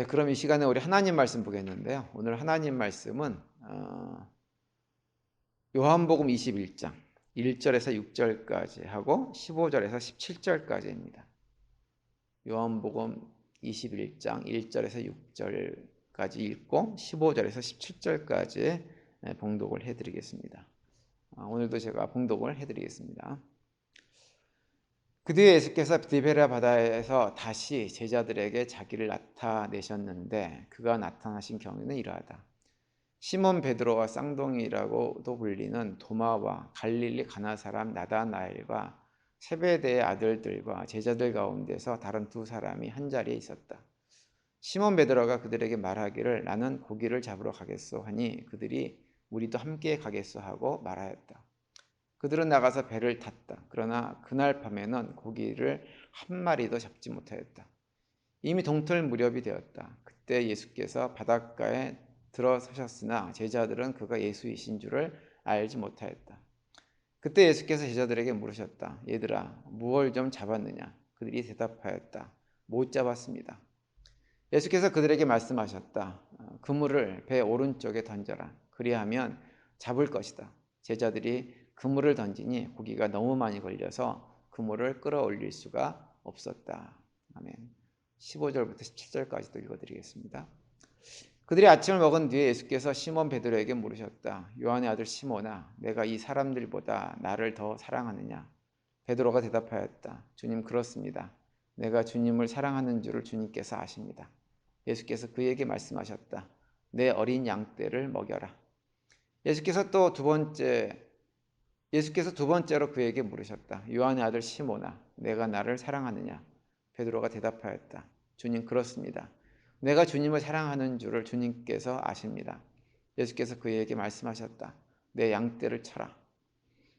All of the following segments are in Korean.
그럼 이 시간에 우리 하나님 말씀 보겠는데요. 오늘 하나님 말씀은 요한복음 21장 1절에서 6절까지 하고 15절에서 17절까지입니다. 요한복음 21장 1절에서 6절까지 읽고 15절에서 17절까지 봉독을 해드리겠습니다. 오늘도 제가 봉독을 해드리겠습니다. 그 뒤에 예수께서 디베랴 바다에서 다시 제자들에게 자기를 나타내셨는데 그가 나타나신 경우는 이러하다. 시몬 베드로와 쌍둥이라고도 불리는 도마와 갈릴리 가나 사람 나다나엘과 세베대의 아들들과 제자들 가운데서 다른 두 사람이 한자리에 있었다. 시몬 베드로가 그들에게 말하기를 나는 고기를 잡으러 가겠소 하니 그들이 우리도 함께 가겠소 하고 말하였다. 그들은 나가서 배를 탔다. 그러나 그날 밤에는 고기를 한 마리도 잡지 못하였다. 이미 동틀 무렵이 되었다. 그때 예수께서 바닷가에 들어서셨으나 제자들은 그가 예수이신 줄을 알지 못하였다. 그때 예수께서 제자들에게 물으셨다. 얘들아, 무엇을 좀 잡았느냐? 그들이 대답하였다. 못 잡았습니다. 예수께서 그들에게 말씀하셨다. 그물을 배 오른쪽에 던져라. 그리하면 잡을 것이다. 제자들이 그물을 던지니 고기가 너무 많이 걸려서 그물을 끌어올릴 수가 없었다. 아멘. 15절부터 17절까지도 읽어드리겠습니다. 그들이 아침을 먹은 뒤에 예수께서 시몬 베드로에게 물으셨다. 요한의 아들 시몬아, 내가 이 사람들보다 나를 더 사랑하느냐? 베드로가 대답하였다. 주님, 그렇습니다. 내가 주님을 사랑하는 줄을 주님께서 아십니다. 예수께서 그에게 말씀하셨다. 내 어린 양떼를 먹여라. 예수께서 두 번째로 그에게 물으셨다. 요한의 아들 시몬아, 내가 나를 사랑하느냐? 베드로가 대답하였다. 주님, 그렇습니다. 내가 주님을 사랑하는 줄을 주님께서 아십니다. 예수께서 그에게 말씀하셨다. 내 양떼를 쳐라.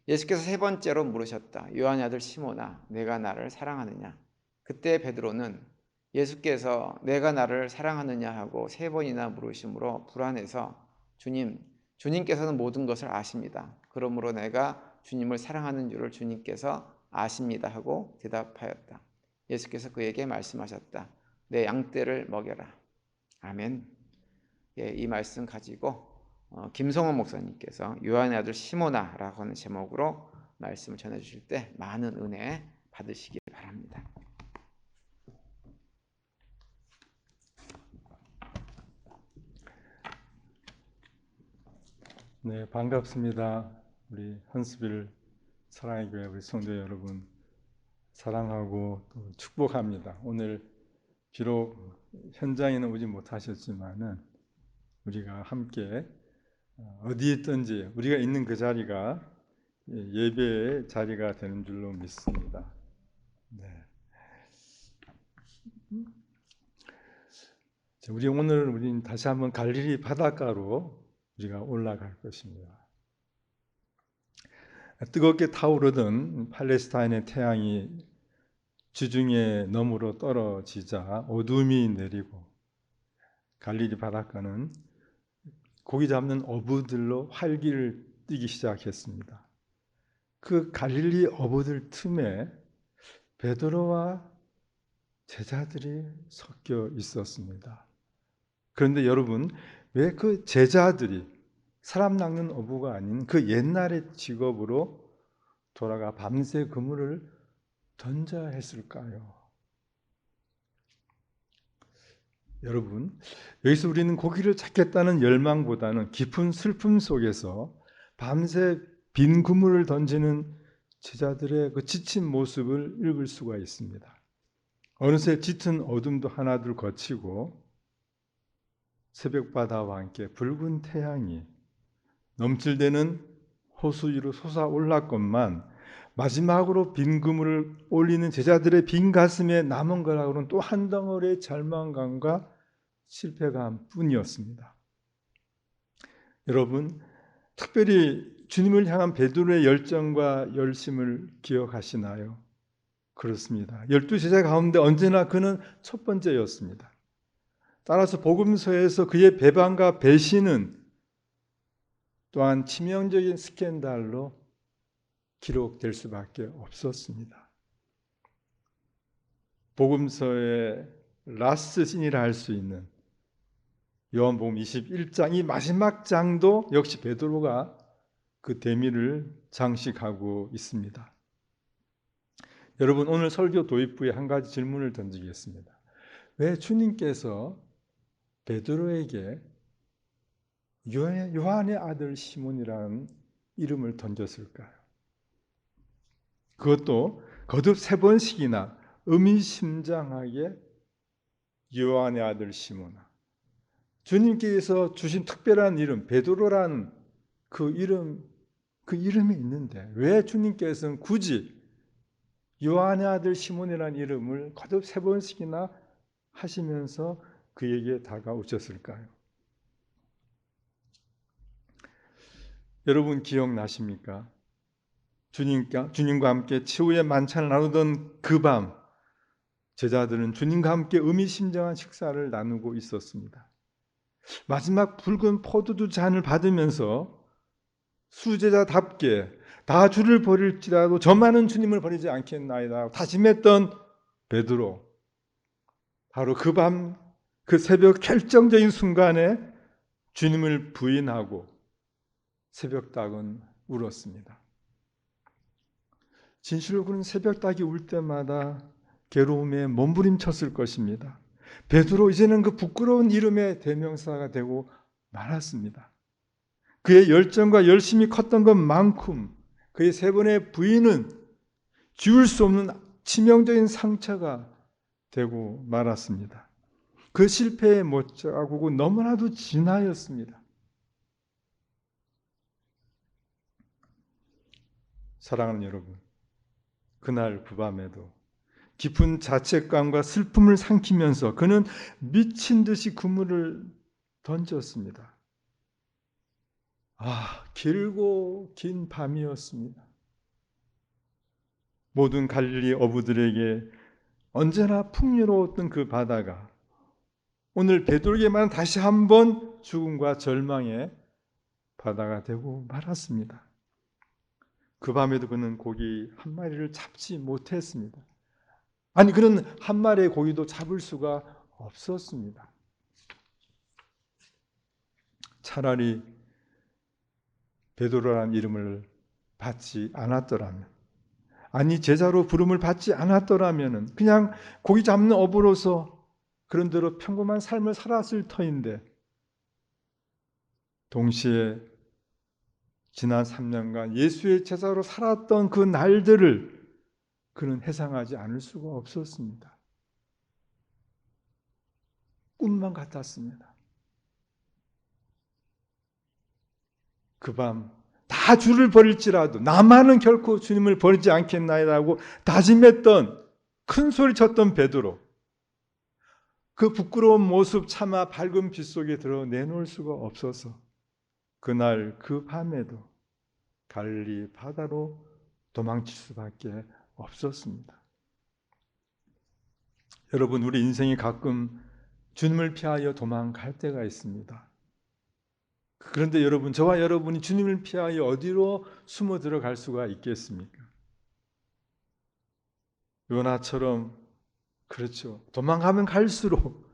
예수께서 세 번째로 물으셨다. 요한의 아들 시몬아, 내가 나를 사랑하느냐? 그때 베드로는 예수께서 내가 나를 사랑하느냐 하고 세 번이나 물으심으로 불안해서 주님께서는 모든 것을 아십니다. 그러므로 내가 주님을 사랑하는 줄을 주님께서 아십니다 하고 대답하였다. 예수께서 그에게 말씀하셨다. 내 양떼를 먹여라. 아멘. 이 말씀 가지고 김성원 목사님께서 요한의 아들 시모나라고 하는 제목으로 말씀을 전해주실 때 많은 은혜 받으시기 바랍니다. 네, 반갑습니다. 우리 헌스빌 사랑의 교회 우리 성도 여러분 사랑하고 또 축복합니다. 오늘 비록 현장에는 오지 못하셨지만은 우리가 함께 어디에 있든지 우리가 있는 그 자리가 예배의 자리가 되는 줄로 믿습니다. 네. 우리는 다시 한번 갈릴리 바닷가로 우리가 올라갈 것입니다. 뜨겁게 타오르던 팔레스타인의 태양이 지중해 너머로 떨어지자 어둠이 내리고 갈릴리 바닷가는 고기 잡는 어부들로 활기를 띠기 시작했습니다. 그 갈릴리 어부들 틈에 베드로와 제자들이 섞여 있었습니다. 그런데 여러분, 왜 그 제자들이 사람 낚는 어부가 아닌 그 옛날의 직업으로 돌아가 밤새 그물을 던져야 했을까요? 여러분, 여기서 우리는 고기를 잡겠다는 열망보다는 깊은 슬픔 속에서 밤새 빈 그물을 던지는 제자들의 그 지친 모습을 읽을 수가 있습니다. 어느새 짙은 어둠도 하나둘 거치고 새벽바다와 함께 붉은 태양이 넘칠대는 호수 위로 솟아올랐건만 마지막으로 빈 그물을 올리는 제자들의 빈 가슴에 남은 거라고는 또 한 덩어리의 절망감과 실패감 뿐이었습니다. 여러분, 특별히 주님을 향한 베드로의 열정과 열심을 기억하시나요? 그렇습니다. 12제자 가운데 언제나 그는 첫 번째였습니다. 따라서 복음서에서 그의 배반과 배신은 또한 치명적인 스캔들로 기록될 수밖에 없었습니다. 복음서의 라스트 씬이라 할 수 있는 요한복음 21장 이 마지막 장도 역시 베드로가 그 대미를 장식하고 있습니다. 여러분 오늘 설교 도입 후에 한 가지 질문을 던지겠습니다. 왜 주님께서 베드로에게 요한의 아들 시몬이라는 이름을 던졌을까요? 그것도 거듭 3번씩이나 의미심장하게 요한의 아들 시몬아. 주님께서 주신 특별한 이름 베드로란 그 이름이 있는데 왜 주님께서는 굳이 요한의 아들 시몬이라는 이름을 거듭 3번씩이나 하시면서 그에게 다가오셨을까요? 여러분 기억나십니까? 주님과 함께 최후의 만찬을 나누던 그 밤 제자들은 주님과 함께 의미심장한 식사를 나누고 있었습니다. 마지막 붉은 포도주 잔을 받으면서 수제자답게 다 주를 버릴지라도 저만은 주님을 버리지 않겠나이다 다짐했던 베드로. 바로 그 밤, 그 새벽 결정적인 순간에 주님을 부인하고 새벽닭은 울었습니다. 진실로 그는 새벽닭이 울 때마다 괴로움에 몸부림쳤을 것입니다. 베드로 이제는 그 부끄러운 이름의 대명사가 되고 말았습니다. 그의 열정과 열심이 컸던 것만큼 그의 3번의 부인은 지울 수 없는 치명적인 상처가 되고 말았습니다. 그 실패의 못자국은 너무나도 진하였습니다. 사랑하는 여러분, 그날 그 밤에도 깊은 자책감과 슬픔을 삼키면서 그는 미친 듯이 그물을 던졌습니다. 길고 긴 밤이었습니다. 모든 갈릴리 어부들에게 언제나 풍요로웠던 그 바다가 오늘 베드로에게만 다시 한번 죽음과 절망의 바다가 되고 말았습니다. 그 밤에도 그는 고기 한 마리를 잡지 못했습니다. 아니 그는 한 마리의 고기도 잡을 수가 없었습니다. 차라리 베드로라는 이름을 받지 않았더라면, 아니 제자로 부름을 받지 않았더라면 그냥 고기 잡는 어부로서 그런 대로 평범한 삶을 살았을 터인데, 동시에 지난 3년간 예수의 제자로 살았던 그 날들을 그는 회상하지 않을 수가 없었습니다. 꿈만 같았습니다. 그 밤 다 주를 버릴지라도 나만은 결코 주님을 버리지 않겠나이라고 다짐했던, 큰 소리 쳤던 베드로, 그 부끄러운 모습 차마 밝은 빛 속에 들어 내놓을 수가 없어서 그날 그 밤에도 갈릴리 바다로 도망칠 수밖에 없었습니다. 여러분, 우리 인생이 가끔 주님을 피하여 도망갈 때가 있습니다. 그런데 여러분, 저와 여러분이 주님을 피하여 어디로 숨어 들어갈 수가 있겠습니까? 요나처럼, 그렇죠, 도망가면 갈수록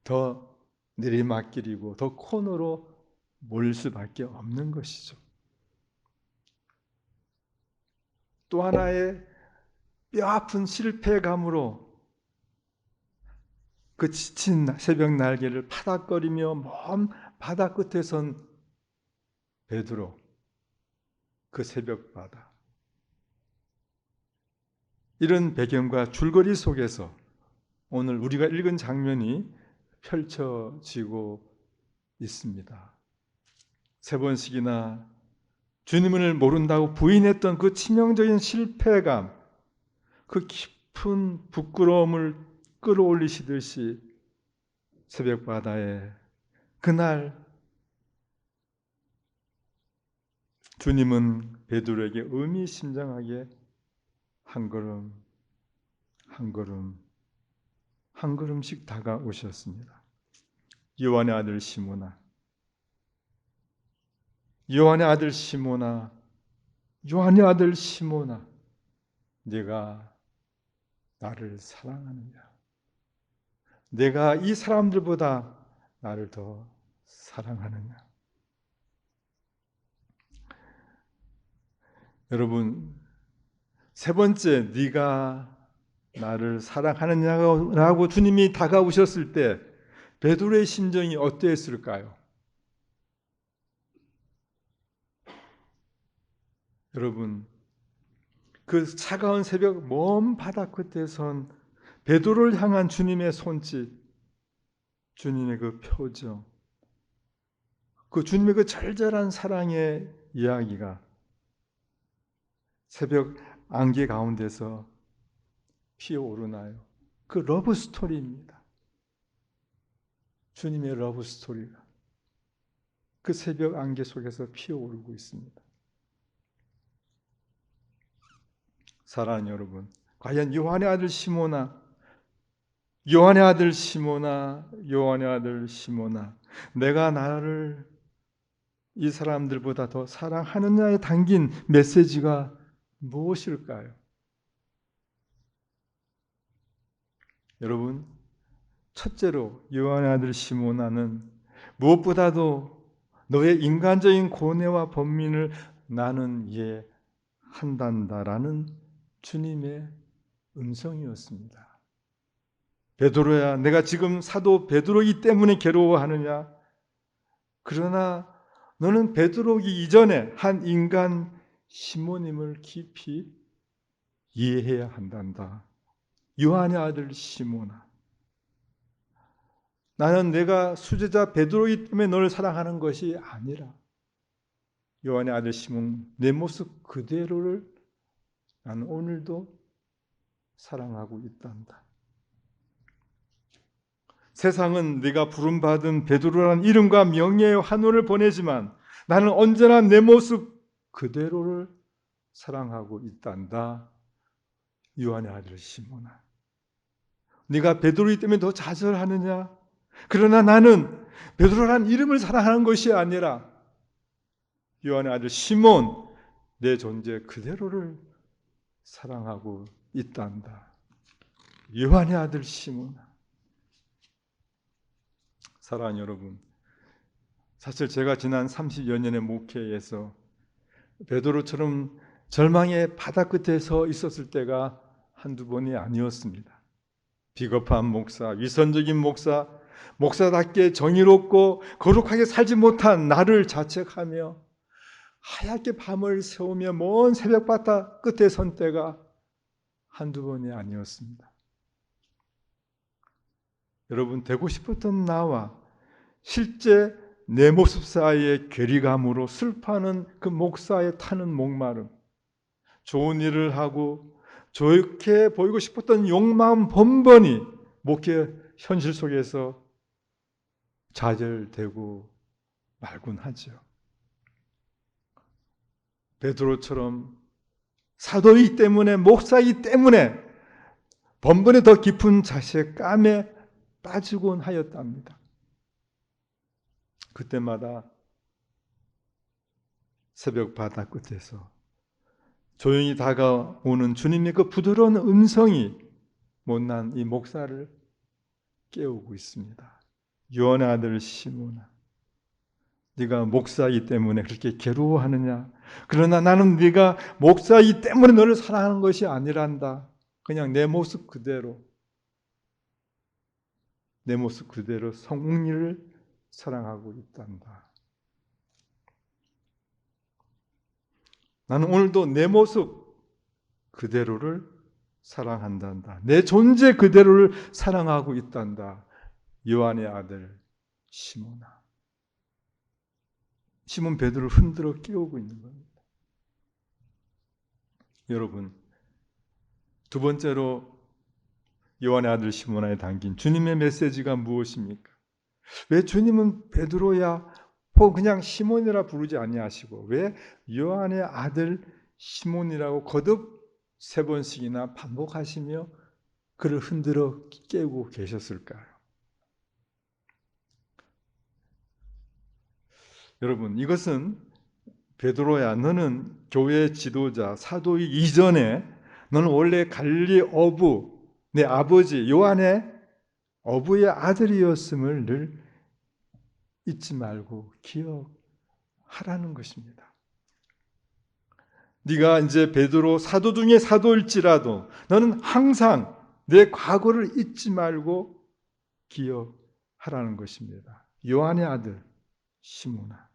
더 내리막길이고 더 코너로 몰릴 수밖에 없는 것이죠. 또 하나의 뼈아픈 실패감으로 그 지친 새벽 날개를 파닥거리며 먼 바다 끝에 선 베드로, 그 새벽 바다. 이런 배경과 줄거리 속에서 오늘 우리가 읽은 장면이 펼쳐지고 있습니다. 3번씩이나 주님을 모른다고 부인했던 그 치명적인 실패감, 그 깊은 부끄러움을 끌어올리시듯이 새벽 바다에 그날 주님은 베드로에게 의미심장하게 한 걸음 한 걸음씩 다가오셨습니다. 요한의 아들 시몬아, 요한의 아들 시몬아, 요한의 아들 시몬아, 네가 나를 사랑하느냐? 내가 이 사람들보다 나를 더 사랑하느냐? 여러분, 세 번째, 네가 나를 사랑하느냐고 주님이 다가오셨을 때 베드로의 심정이 어떠했을까요? 여러분, 그 차가운 새벽 먼 바다 끝에 선 베드로를 향한 주님의 손짓, 주님의 그 표정, 그 주님의 그 절절한 사랑의 이야기가 새벽 안개 가운데서 피어오르나요? 그 러브 스토리입니다. 주님의 러브 스토리가 그 새벽 안개 속에서 피어오르고 있습니다. 사랑하는 여러분, 과연 요한의 아들 시모나, 요한의 아들 시모나, 요한의 아들 시모나, 내가 나를 이 사람들보다 더 사랑하느냐에 담긴 메시지가 무엇일까요? 여러분, 첫째로 요한의 아들 시모나는 무엇보다도 너의 인간적인 고뇌와 번민을 나는 이해한단다라는 주님의 음성이었습니다. 베드로야, 내가 지금 사도 베드로이기 때문에 괴로워하느냐? 그러나 너는 베드로이기 이전에 한 인간 시모님을 깊이 이해해야 한단다. 요한의 아들 시모나, 나는 내가 수제자 베드로이기 때문에 너를 사랑하는 것이 아니라 요한의 아들 시몬, 내 모습 그대로를 나는 오늘도 사랑하고 있단다. 세상은 네가 부름받은 베드로라는 이름과 명예의 환호를 보내지만 나는 언제나 내 모습 그대로를 사랑하고 있단다. 요한의 아들 시몬아, 네가 베드로이기 때문에 더 좌절하느냐? 그러나 나는 베드로라는 이름을 사랑하는 것이 아니라 요한의 아들 시몬, 내 존재 그대로를 사랑하고 있단다. 요한의 아들 시몬아. 사랑하는 여러분, 사실 제가 지난 30여 년의 목회에서 베드로처럼 절망의 바다 끝에 서 있었을 때가 한두 번이 아니었습니다. 비겁한 목사, 위선적인 목사, 목사답게 정의롭고 거룩하게 살지 못한 나를 자책하며 하얗게 밤을 새우며 먼 새벽 바다 끝에 선 때가 한두 번이 아니었습니다. 여러분, 되고 싶었던 나와 실제 내 모습 사이의 괴리감으로 슬퍼하는 그 목사의 타는 목마름, 좋은 일을 하고 좋게 보이고 싶었던 욕망 번번이 목회 현실 속에서 좌절되고 말곤 하죠. 베드로처럼 사도이기 때문에, 목사이기 때문에 번번에 더 깊은 자책감에 빠지곤 하였답니다. 그때마다 새벽 바다 끝에서 조용히 다가오는 주님의 그 부드러운 음성이 못난 이 목사를 깨우고 있습니다. 요한의 아들 시몬아, 네가 목사이기 때문에 그렇게 괴로워하느냐? 그러나 나는 네가 목사이기 때문에 너를 사랑하는 것이 아니란다. 그냥 내 모습 그대로, 내 모습 그대로 성리를 사랑하고 있단다. 나는 오늘도 내 모습 그대로를 사랑한단다. 내 존재 그대로를 사랑하고 있단다. 요한의 아들 시몬아. 시몬 베드로를 흔들어 깨우고 있는 겁니다. 여러분, 두 번째로 요한의 아들 시몬아에 담긴 주님의 메시지가 무엇입니까? 왜 주님은 베드로야 혹은 그냥 시몬이라 부르지 아니하시고 왜 요한의 아들 시몬이라고 거듭 세 번씩이나 반복하시며 그를 흔들어 깨우고 계셨을까요? 여러분, 이것은 베드로야, 너는 교회 지도자, 사도이기 이전에 너는 원래 갈릴리 어부, 내 아버지 요한의 어부의 아들이었음을 늘 잊지 말고 기억하라는 것입니다. 네가 이제 베드로 사도 중에 사도일지라도 너는 항상 내 과거를 잊지 말고 기억하라는 것입니다. 요한의 아들 시몬아.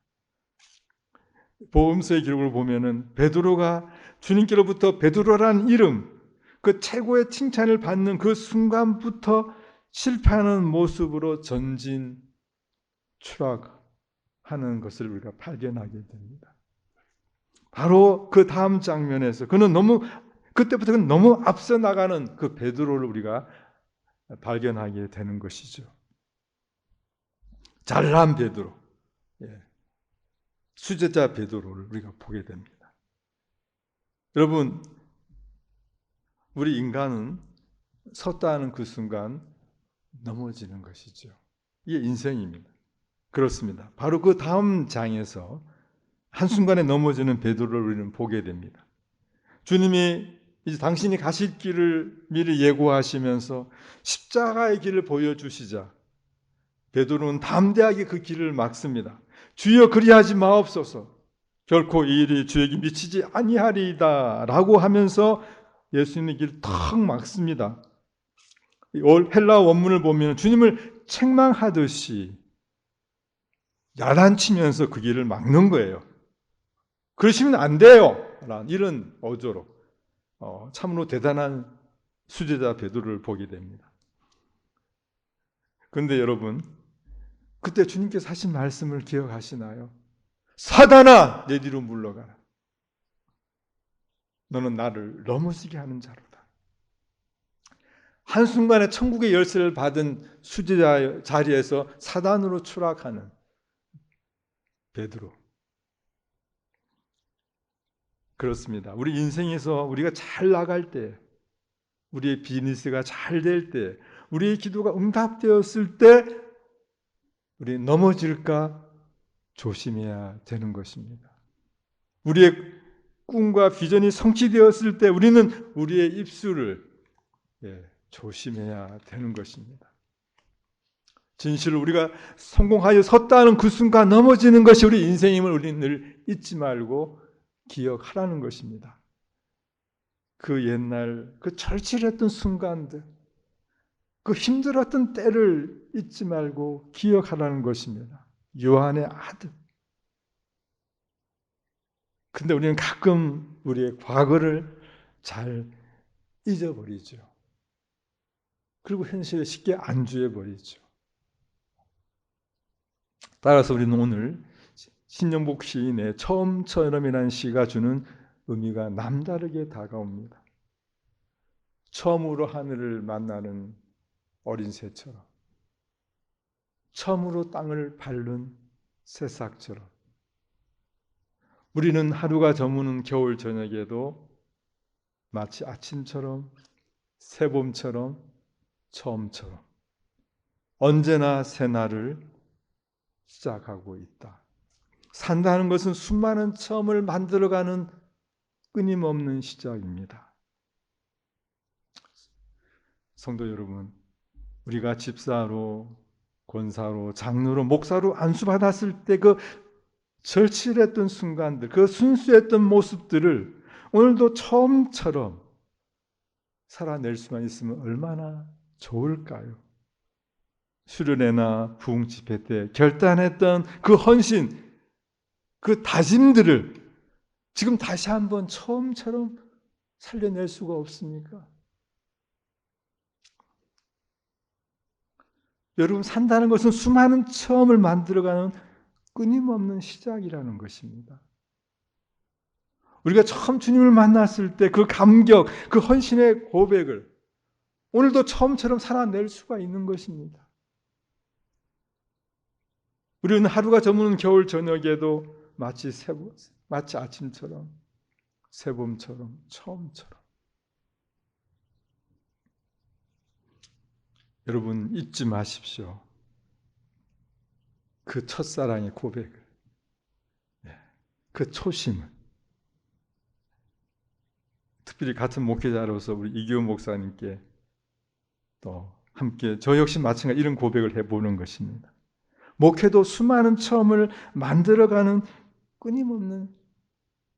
복음서의 기록을 보면은 베드로가 주님께로부터 베드로라는 이름, 그 최고의 칭찬을 받는 그 순간부터 실패하는 모습으로 전진 추락하는 것을 우리가 발견하게 됩니다. 바로 그 다음 장면에서 그때부터 너무 앞서 나가는 그 베드로를 우리가 발견하게 되는 것이죠. 잘난 베드로, 수제자 베드로를 우리가 보게 됩니다. 여러분, 우리 인간은 섰다 하는 그 순간 넘어지는 것이죠. 이게 인생입니다. 그렇습니다. 바로 그 다음 장에서 한순간에 넘어지는 베드로를 우리는 보게 됩니다. 주님이 이제 당신이 가실 길을 미리 예고하시면서 십자가의 길을 보여주시자 베드로는 담대하게 그 길을 막습니다. 주여 그리하지 마옵소서. 결코 이 일이 주에게 미치지 아니하리이다 라고 하면서 예수님의 길을 턱 막습니다. 헬라 원문을 보면 주님을 책망하듯이 야단치면서 그 길을 막는 거예요. 그러시면 안 돼요. 이런 어조로 참으로 대단한 수제자 베드로를 보게 됩니다. 그런데 여러분, 그때 주님께서 하신 말씀을 기억하시나요? 사단아, 내 뒤로 물러가라. 너는 나를 넘어지게 하는 자로다. 한순간에 천국의 열쇠를 받은 수제자 자리에서 사단으로 추락하는 베드로. 그렇습니다. 우리 인생에서 우리가 잘 나갈 때, 우리의 비즈니스가 잘 될 때, 우리의 기도가 응답되었을 때 우리 넘어질까 조심해야 되는 것입니다. 우리의 꿈과 비전이 성취되었을 때 우리는 우리의 입술을 조심해야 되는 것입니다. 진실을 우리가 성공하여 섰다는 그 순간 넘어지는 것이 우리 인생임을 우리는 늘 잊지 말고 기억하라는 것입니다. 그 옛날 그 절실했던 순간들, 그 힘들었던 때를 잊지 말고 기억하라는 것입니다. 요한의 아들. 근데 우리는 가끔 우리의 과거를 잘 잊어버리죠. 그리고 현실에 쉽게 안주해버리죠. 따라서 우리는 오늘 신영복 시인의 처음처럼이라는 시가 주는 의미가 남다르게 다가옵니다. 처음으로 하늘을 만나는 어린 새처럼, 처음으로 땅을 밟는 새싹처럼, 우리는 하루가 저무는 겨울 저녁에도 마치 아침처럼, 새봄처럼, 처음처럼 언제나 새날을 시작하고 있다. 산다는 것은 수많은 처음을 만들어가는 끊임없는 시작입니다. 성도 여러분, 우리가 집사로, 권사로, 장로로, 목사로 안수받았을 때 그 절실했던 순간들, 그 순수했던 모습들을 오늘도 처음처럼 살아낼 수만 있으면 얼마나 좋을까요? 수련회나 부흥 집회 때 결단했던 그 헌신, 그 다짐들을 지금 다시 한번 처음처럼 살려낼 수가 없습니까? 여러분, 산다는 것은 수많은 처음을 만들어가는 끊임없는 시작이라는 것입니다. 우리가 처음 주님을 만났을 때 그 감격, 그 헌신의 고백을 오늘도 처음처럼 살아낼 수가 있는 것입니다. 우리는 하루가 저무는 겨울 저녁에도 마치 아침처럼, 새봄처럼, 처음처럼. 여러분, 잊지 마십시오. 그 첫사랑의 고백을, 그 초심을. 특별히 같은 목회자로서 우리 이기훈 목사님께 또 함께 저 역시 마찬가지 이런 고백을 해보는 것입니다. 목회도 수많은 처음을 만들어가는 끊임없는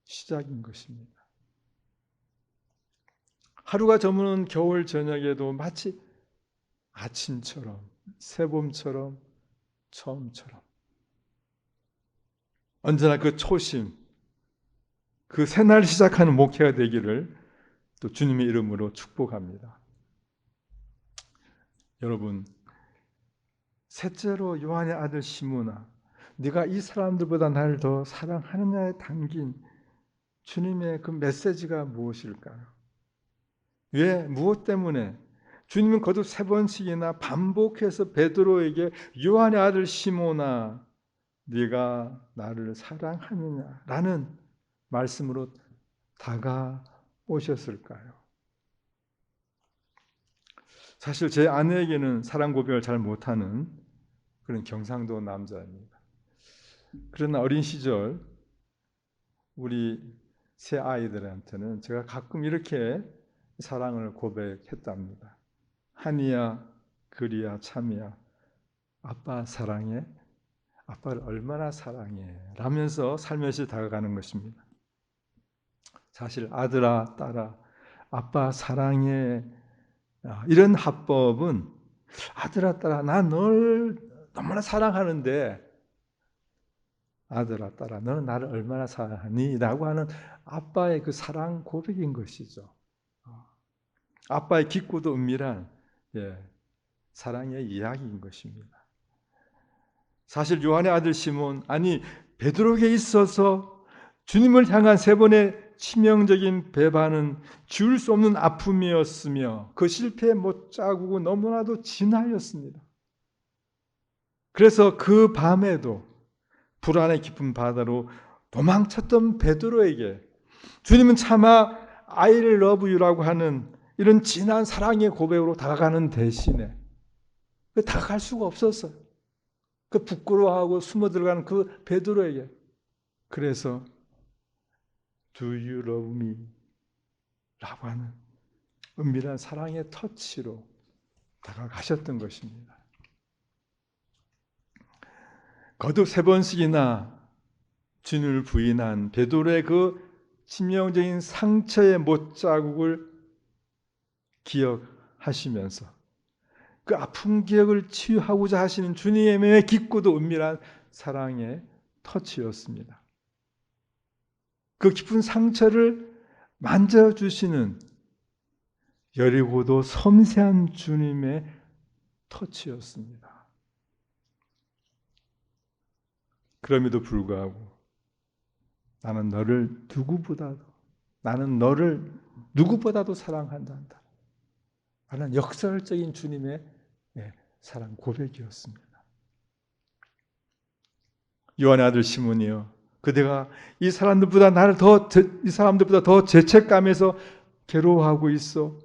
시작인 것입니다. 하루가 저무는 겨울 저녁에도 마치 아침처럼, 새봄처럼, 처음처럼 언제나 그 초심, 그 새날 시작하는 목회가 되기를 또 주님의 이름으로 축복합니다. 여러분, 셋째로 요한의 아들 시므나, 네가 이 사람들보다 나를 더 사랑하느냐에 담긴 주님의 그 메시지가 무엇일까요? 왜, 무엇 때문에 주님은 거듭 3번씩이나 반복해서 베드로에게 요한의 아들 시므나 네가 나를 사랑하느냐라는 말씀으로 다가오셨을까요? 사실 제 아내에게는 사랑 고백을 잘 못하는 그런 경상도 남자입니다. 그러나 어린 시절 우리 새 아이들한테는 제가 가끔 이렇게 사랑을 고백했답니다. 한이야, 그리야, 참이야, 아빠 사랑해, 아빠를 얼마나 사랑해 라면서 살며시 다가가는 것입니다. 사실 아들아, 딸아, 아빠 사랑해 이런 합법은 아들아, 딸아, 나 널 너무나 사랑하는데 아들아, 딸아, 너는 나를 얼마나 사랑하니? 라고 하는 아빠의 그 사랑 고백인 것이죠. 아빠의 깊고도 은밀한 사랑의 이야기인 것입니다. 사실 요한의 아들 시몬, 아니 베드로에게 있어서 주님을 향한 3번의 치명적인 배반은 지울 수 없는 아픔이었으며 그 실패의 못자국은 너무나도 진하였습니다. 그래서 그 밤에도 불안의 깊은 바다로 도망쳤던 베드로에게 주님은 차마 I love you라고 하는 이런 진한 사랑의 고백으로 다가가는 대신에 다가갈 수가 없었어요. 그 부끄러워하고 숨어 들어가는 그 베드로에게 그래서 Do you love me? 라고 하는 은밀한 사랑의 터치로 다가가셨던 것입니다. 거듭 3번씩이나 주님을 부인한 베드로의 그 치명적인 상처의 못자국을 기억하시면서 그 아픈 기억을 치유하고자 하시는 주님의 깊고도 은밀한 사랑의 터치였습니다. 그 깊은 상처를 만져주시는 여리고도 섬세한 주님의 터치였습니다. 그럼에도 불구하고 나는 너를 누구보다도 사랑한다. 하는 역설적인 주님의 사랑 고백이었습니다. 요한의 아들 시몬이여, 그대가 이 사람들보다 더 죄책감에서 괴로워하고 있어.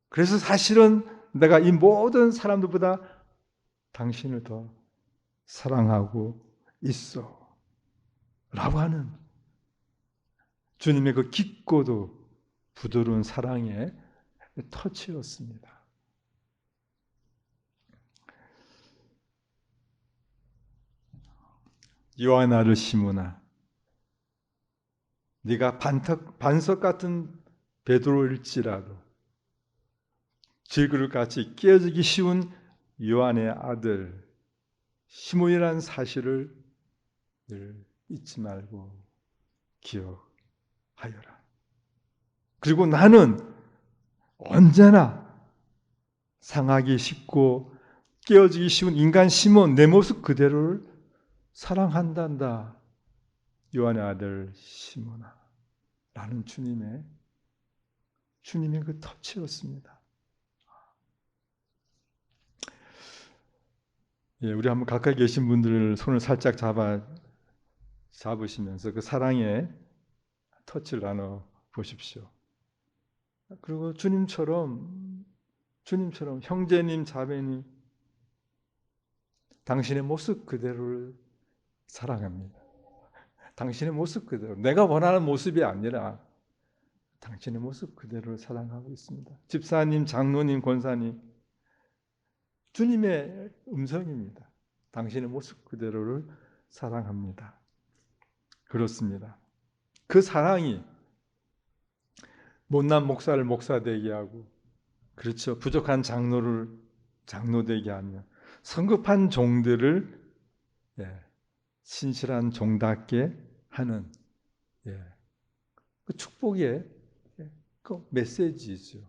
그래서 사실은 내가 이 모든 사람들보다 당신을 더 사랑하고 있어. 라고 하는 주님의 그 깊고도 부드러운 사랑의 터치였습니다. 요한의 아들 시므나, 네가 반석 같은 베드로일지라도 질그릇같이 깨어지기 쉬운 요한의 아들 시몬이라는 사실을 늘 잊지 말고 기억하여라. 그리고 나는 언제나 상하기 쉽고 깨어지기 쉬운 인간 시몬 내 모습 그대로를 사랑한단다. 요한의 아들 시몬아 라는 주님의 그 터치였습니다. 우리 한번 가까이 계신 분들 손을 살짝 잡으시면서 그 사랑의 터치를 나눠 보십시오. 그리고 주님처럼 형제님, 자매님 당신의 모습 그대로를 사랑합니다. 당신의 모습 그대로, 내가 원하는 모습이 아니라 당신의 모습 그대로를 사랑하고 있습니다. 집사님, 장로님, 권사님 주님의 음성입니다. 당신의 모습 그대로를 사랑합니다. 그렇습니다. 그 사랑이 못난 목사를 목사 되게 하고, 그렇죠, 부족한 장로를 장로 되게 하며, 성급한 종들을 신실한 종답게 하는 그 축복의 그 메시지죠.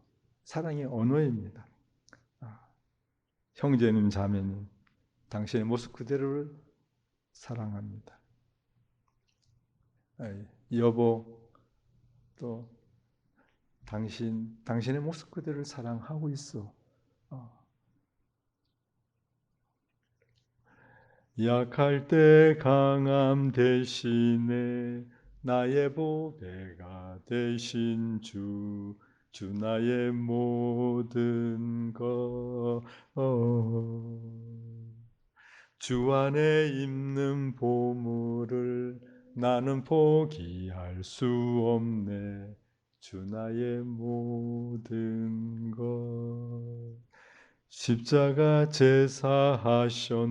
사랑의 언어입니다. 형제님, 자매님, 당신의 모습 그대로를 사랑합니다. 여보, 또 당신의 모습 그대로를 사랑하고 있어. 약할 때 강함 대신에 나의 보배가 되신 주 나의 모든 것. 주 안에 있는 보물을 나는 포기할 수 없네. 주 나의 모든 것. 십자가 제사하셨네.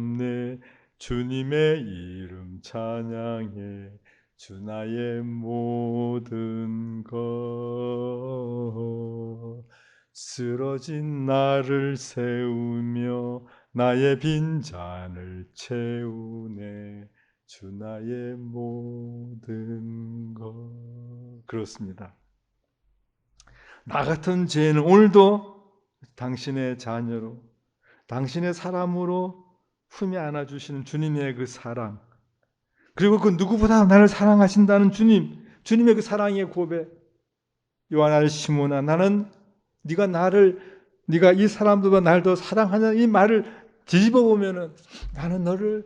주님의 이름 찬양해. 주 나의 모든 것. 쓰러진 나를 세우며 나의 빈잔을 채우네. 주 나의 모든 것. 그렇습니다. 나 같은 죄는 오늘도 당신의 자녀로, 당신의 사람으로 품에 안아주시는 주님의 그 사랑, 그리고 그 누구보다 나를 사랑하신다는 주님의 그 사랑의 고백. 요한아, 시몬아, 나는 네가 이 사람들보다 나를 더 사랑하는 이 말을 뒤집어 보면은 나는 너를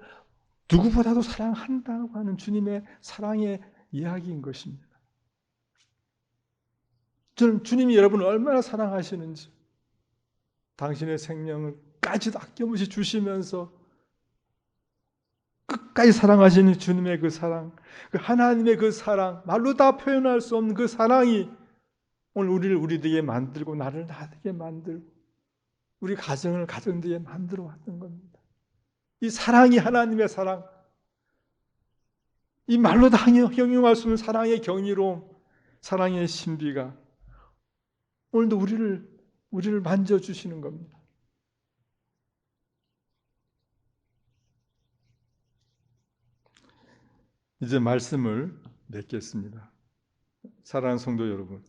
누구보다도 사랑한다고 하는 주님의 사랑의 이야기인 것입니다. 저는 주님이 여러분을 얼마나 사랑하시는지, 당신의 생명을까지도 아낌없이 주시면서 끝까지 사랑하시는 주님의 그 사랑, 그 하나님의 그 사랑, 말로 다 표현할 수 없는 그 사랑이 오늘 우리를 되게 만들고, 나를 되게 만들고, 우리 가정을 가정되게 만들어 왔던 겁니다. 이 사랑이 하나님의 사랑, 이 말로 다 형용할 수 없는 사랑의 경이로움, 사랑의 신비가 오늘도 우리를 만져주시는 겁니다. 이제 말씀을 맺겠습니다. 사랑하는 성도 여러분,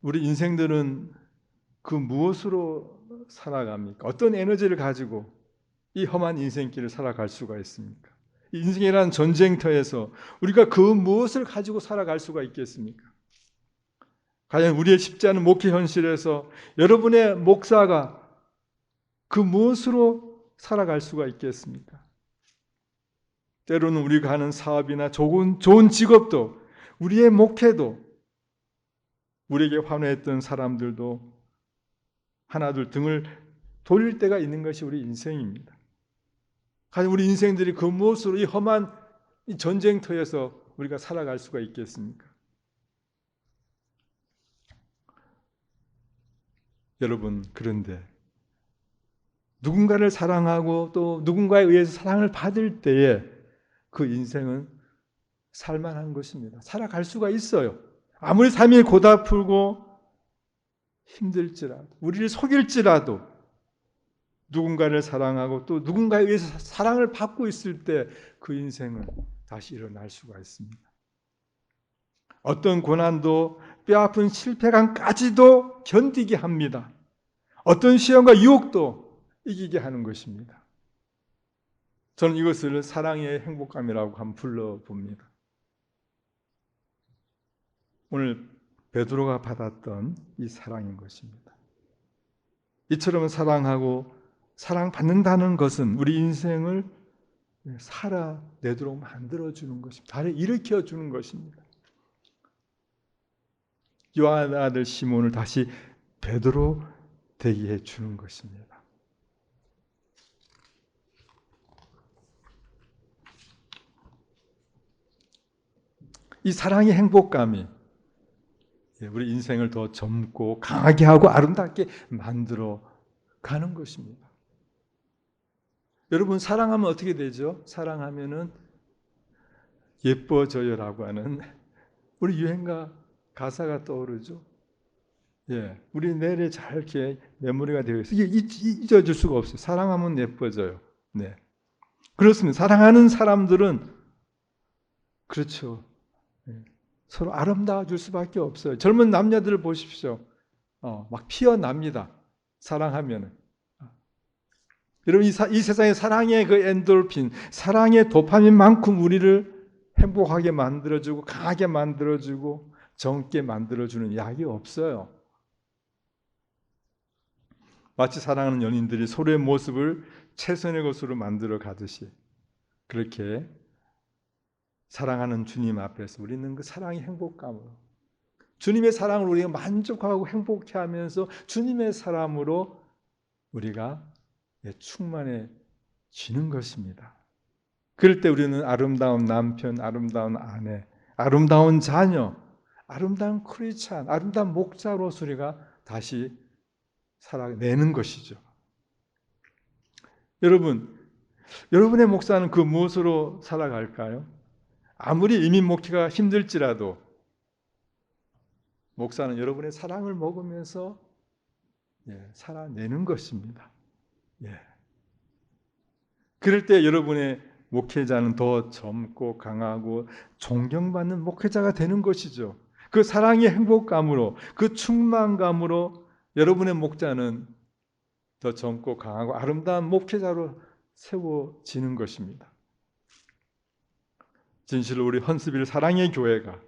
우리 인생들은 그 무엇으로 살아갑니까? 어떤 에너지를 가지고 이 험한 인생길을 살아갈 수가 있습니까? 인생이라는 전쟁터에서 우리가 그 무엇을 가지고 살아갈 수가 있겠습니까? 과연 우리의 쉽지 않은 목회 현실에서 여러분의 목사가 그 무엇으로 살아갈 수가 있겠습니까? 때로는 우리가 하는 사업이나 좋은 직업도, 우리의 목회도, 우리에게 환호했던 사람들도 하나둘 등을 돌릴 때가 있는 것이 우리 인생입니다. 과연 우리 인생들이 그 무엇으로 이 험한 이 전쟁터에서 우리가 살아갈 수가 있겠습니까? 여러분, 그런데 누군가를 사랑하고 또 누군가에 의해서 사랑을 받을 때에 그 인생은 살만한 것입니다. 살아갈 수가 있어요. 아무리 삶이 고달프고 힘들지라도, 우리를 속일지라도, 누군가를 사랑하고 또 누군가에 의해서 사랑을 받고 있을 때 그 인생은 다시 일어날 수가 있습니다. 어떤 고난도 뼈아픈 실패감까지도 견디게 합니다. 어떤 시험과 유혹도 이기게 하는 것입니다. 저는 이것을 사랑의 행복감이라고 한번 불러봅니다. 오늘 베드로가 받았던 이 사랑인 것입니다. 이처럼 사랑하고 사랑받는다는 것은 우리 인생을 살아내도록 만들어주는 것입니다. 다시 일으켜주는 것입니다. 요한 아들 시몬을 다시 베드로 되게 해주는 것입니다. 이 사랑의 행복감이 우리 인생을 더 젊고 강하게 하고 아름답게 만들어 가는 것입니다. 여러분 사랑하면 어떻게 되죠? 사랑하면은 예뻐져요라고 하는 우리 유행가 가사가 떠오르죠. 예, 우리 내래 잘 이렇게 메모리가 되어 있어요. 이게 잊어질 수가 없어요. 사랑하면 예뻐져요. 네, 그렇습니다. 사랑하는 사람들은 그렇죠. 예, 서로 아름다워질 수밖에 없어요. 젊은 남녀들을 보십시오. 막 피어납니다. 사랑하면은. 여러분 이 세상에 사랑의 그 엔돌핀, 사랑의 도파민만큼 우리를 행복하게 만들어주고 강하게 만들어주고 젊게 만들어주는 약이 없어요. 마치 사랑하는 연인들이 서로의 모습을 최선의 것으로 만들어 가듯이 그렇게 사랑하는 주님 앞에서 우리는 그 사랑의 행복감으로 주님의 사랑을 우리가 만족하고 행복해하면서 주님의 사람으로 우리가 충만해지는 것입니다. 그럴 때 우리는 아름다운 남편, 아름다운 아내, 아름다운 자녀, 아름다운 크리스찬, 아름다운 목자로서 우리가 다시 살아내는 것이죠. 여러분의 목사는 그 무엇으로 살아갈까요? 아무리 이민 목회가 힘들지라도 목사는 여러분의 사랑을 먹으면서 살아내는 것입니다. 그럴 때 여러분의 목회자는 더 젊고 강하고 존경받는 목회자가 되는 것이죠. 그 사랑의 행복감으로, 그 충만감으로 여러분의 목자는 더 젊고 강하고 아름다운 목회자로 세워지는 것입니다. 진실로 우리 헌스빌 사랑의 교회가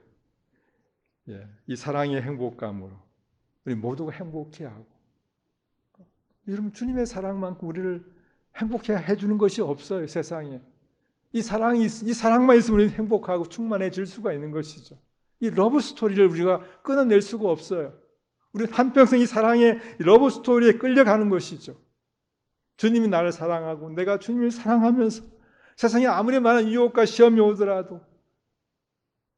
이 사랑의 행복감으로 우리 모두가 행복해하고 여러분 주님의 사랑만큼 우리를 행복해 해주는 것이 없어요. 세상에. 이 사랑만 있으면 우리는 행복하고 충만해질 수가 있는 것이죠. 이 러브 스토리를 우리가 끊어낼 수가 없어요. 우리는 한평생 이 사랑의 러브 스토리에 끌려가는 것이죠. 주님이 나를 사랑하고 내가 주님을 사랑하면서 세상에 아무리 많은 유혹과 시험이 오더라도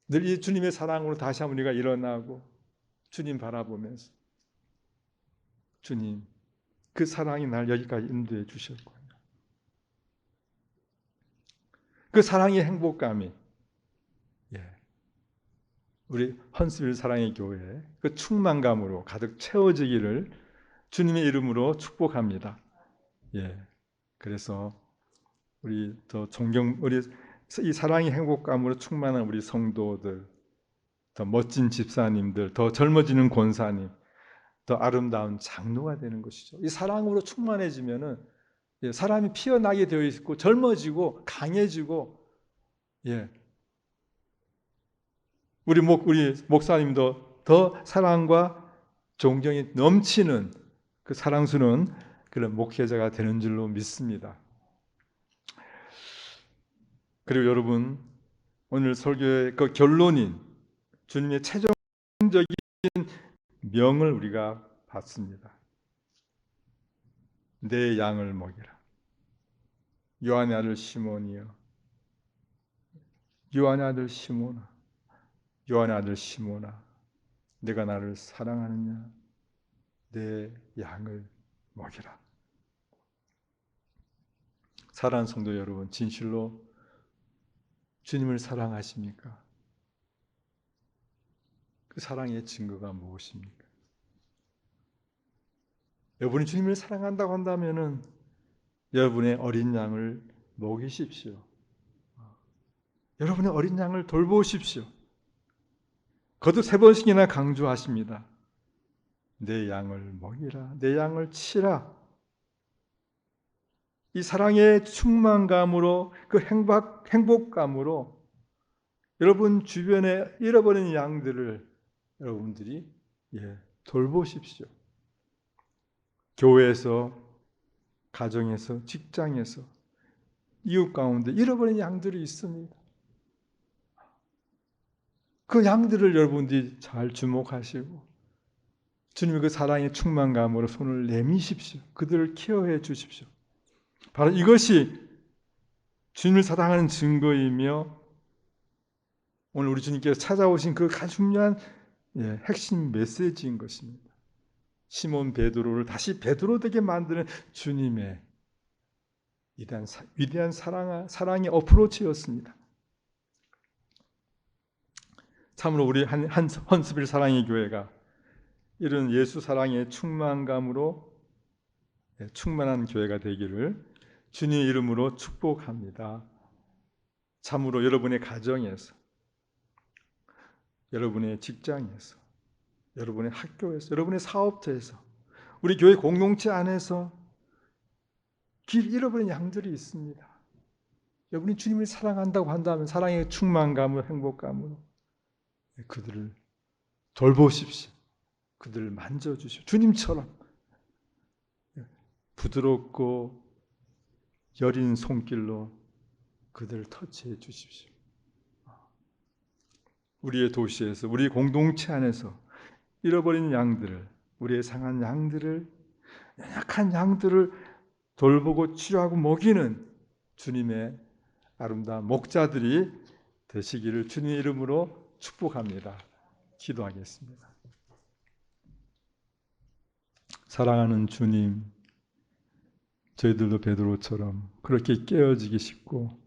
늘 이 주님의 사랑으로 다시 한번 우리가 일어나고 주님 바라보면서 주님 그 사랑이 날 여기까지 인도해 주셨고 그 사랑의 행복감이 우리 헌스빌 사랑의 교회 그 충만감으로 가득 채워지기를 주님의 이름으로 축복합니다. 그래서 우리 이 사랑의 행복감으로 충만한 우리 성도들, 더 멋진 집사님들, 더 젊어지는 권사님, 더 아름다운 장로가 되는 것이죠. 이 사랑으로 충만해지면은 사람이 피어나게 되어 있고 젊어지고 강해지고 우리 목사님도 더 사랑과 존경이 넘치는 그 사랑스러운 그런 목회자가 되는 줄로 믿습니다. 그리고 여러분 오늘 설교의 그 결론인 주님의 최종적인 명을 우리가 받습니다. 내 양을 먹이라. 요한의 아들 시몬이여. 요한의 아들 시몬아. 요한의 아들 시몬아. 내가 나를 사랑하느냐? 내 양을 먹이라. 사랑하는 성도 여러분, 진실로 주님을 사랑하십니까? 그 사랑의 증거가 무엇입니까? 여러분이 주님을 사랑한다고 한다면은 여러분의 어린 양을 먹이십시오. 여러분의 어린 양을 돌보십시오. 거듭 3번씩이나 강조하십니다. 내 양을 먹이라. 내 양을 치라. 이 사랑의 충만감으로 그 행복감으로 여러분 주변에 잃어버린 양들을 여러분들이 돌보십시오. 교회에서, 가정에서, 직장에서, 이웃 가운데 잃어버린 양들이 있습니다. 그 양들을 여러분들이 잘 주목하시고 주님의 그 사랑의 충만감으로 손을 내미십시오. 그들을 케어해 주십시오. 바로 이것이 주님을 사랑하는 증거이며 오늘 우리 주님께서 찾아오신 그 가장 중요한 핵심 메시지인 것입니다. 시몬 베드로를 다시 베드로 되게 만드는 주님의 위대한 사랑의 어프로치였습니다. 참으로 우리 헌스빌 사랑의 교회가 이런 예수 사랑의 충만감으로 충만한 교회가 되기를 주님의 이름으로 축복합니다. 참으로 여러분의 가정에서, 여러분의 직장에서, 여러분의 학교에서, 여러분의 사업터에서, 우리 교회 공동체 안에서 길 잃어버린 양들이 있습니다. 여러분이 주님을 사랑한다고 한다면 사랑의 충만감으로, 행복감으로 그들을 돌보십시오. 그들을 만져주십시오. 주님처럼 부드럽고 여린 손길로 그들을 터치해 주십시오. 우리의 도시에서, 우리 공동체 안에서 잃어버린 양들을, 우리의 상한 양들을, 연약한 양들을 돌보고 치료하고 먹이는 주님의 아름다운 목자들이 되시기를 주님의 이름으로 축복합니다. 기도하겠습니다. 사랑하는 주님, 저희들도 베드로처럼 그렇게 깨어지기 쉽고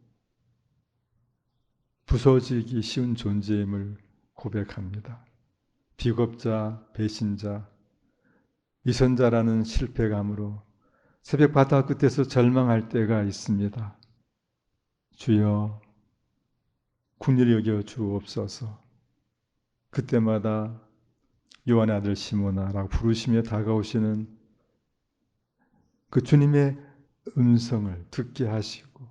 부서지기 쉬운 존재임을 고백합니다. 비겁자, 배신자, 위선자라는 실패감으로 새벽 바다 끝에서 절망할 때가 있습니다. 주여, 긍휼히 여겨 주옵소서. 그때마다 요한의 아들 시몬아라고 부르시며 다가오시는 그 주님의 음성을 듣게 하시고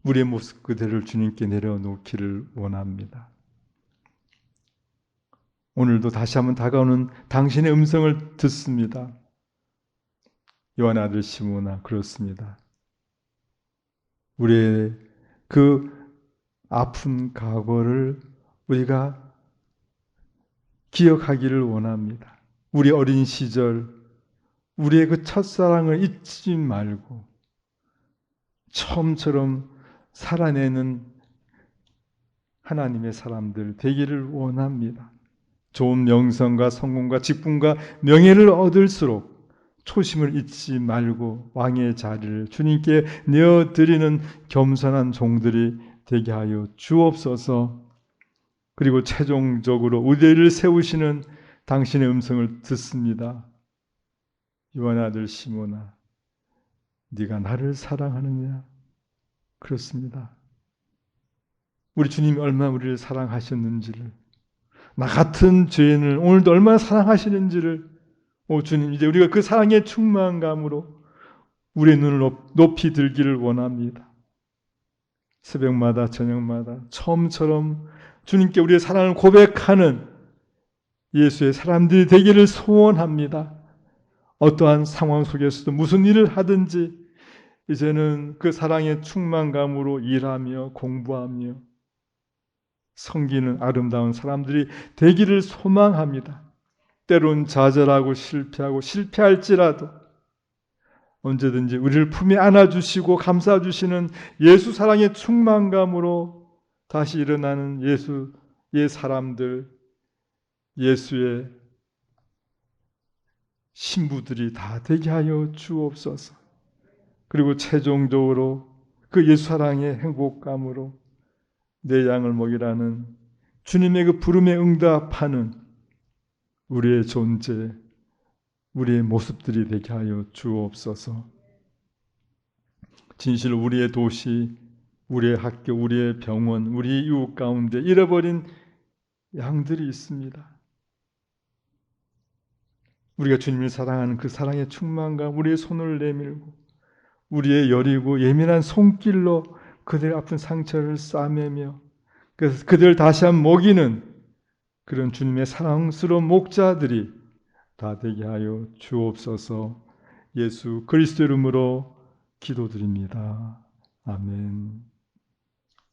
우리의 모습 그대를 주님께 내려놓기를 원합니다. 오늘도 다시 한번 다가오는 당신의 음성을 듣습니다. 요한의 아들 시몬아, 그렇습니다. 우리의 그 아픈 과거를 우리가 기억하기를 원합니다. 우리 어린 시절, 우리의 그 첫사랑을 잊지 말고 처음처럼 살아내는 하나님의 사람들 되기를 원합니다. 좋은 명성과 성공과 직분과 명예를 얻을수록 초심을 잊지 말고 왕의 자리를 주님께 내어드리는 겸손한 종들이 되게 하여 주옵소서. 그리고 최종적으로 우리를 세우시는 당신의 음성을 듣습니다. 요한의 아들 시몬아, 네가 나를 사랑하느냐? 그렇습니다. 우리 주님이 얼마나 우리를 사랑하셨는지를, 나 같은 죄인을 오늘도 얼마나 사랑하시는지를, 주님, 이제 우리가 그 사랑의 충만감으로 우리의 눈을 높이 들기를 원합니다. 새벽마다 저녁마다 처음처럼 주님께 우리의 사랑을 고백하는 예수의 사람들이 되기를 소원합니다. 어떠한 상황 속에서도 무슨 일을 하든지 이제는 그 사랑의 충만감으로 일하며 공부하며 섬기는 아름다운 사람들이 되기를 소망합니다. 때론 좌절하고 실패할지라도 언제든지 우리를 품에 안아주시고 감싸주시는 예수 사랑의 충만감으로 다시 일어나는 예수의 사람들, 예수의 신부들이 다 되게 하여 주옵소서. 그리고 최종적으로 그 예수 사랑의 행복감으로 내 양을 먹이라는 주님의 그 부름에 응답하는 우리의 존재, 우리의 모습들이 되게 하여 주옵소서. 진실로 우리의 도시, 우리의 학교, 우리의 병원, 우리 이웃 가운데 잃어버린 양들이 있습니다. 우리가 주님을 사랑하는 그 사랑의 충만감, 우리의 손을 내밀고 우리의 여리고 예민한 손길로 그들의 아픈 상처를 싸매며 그래서 그들을 다시 한번 먹이는 그런 주님의 사랑스러운 목자들이 다 되게 하여 주옵소서. 예수 그리스도 이름으로 기도드립니다. 아멘.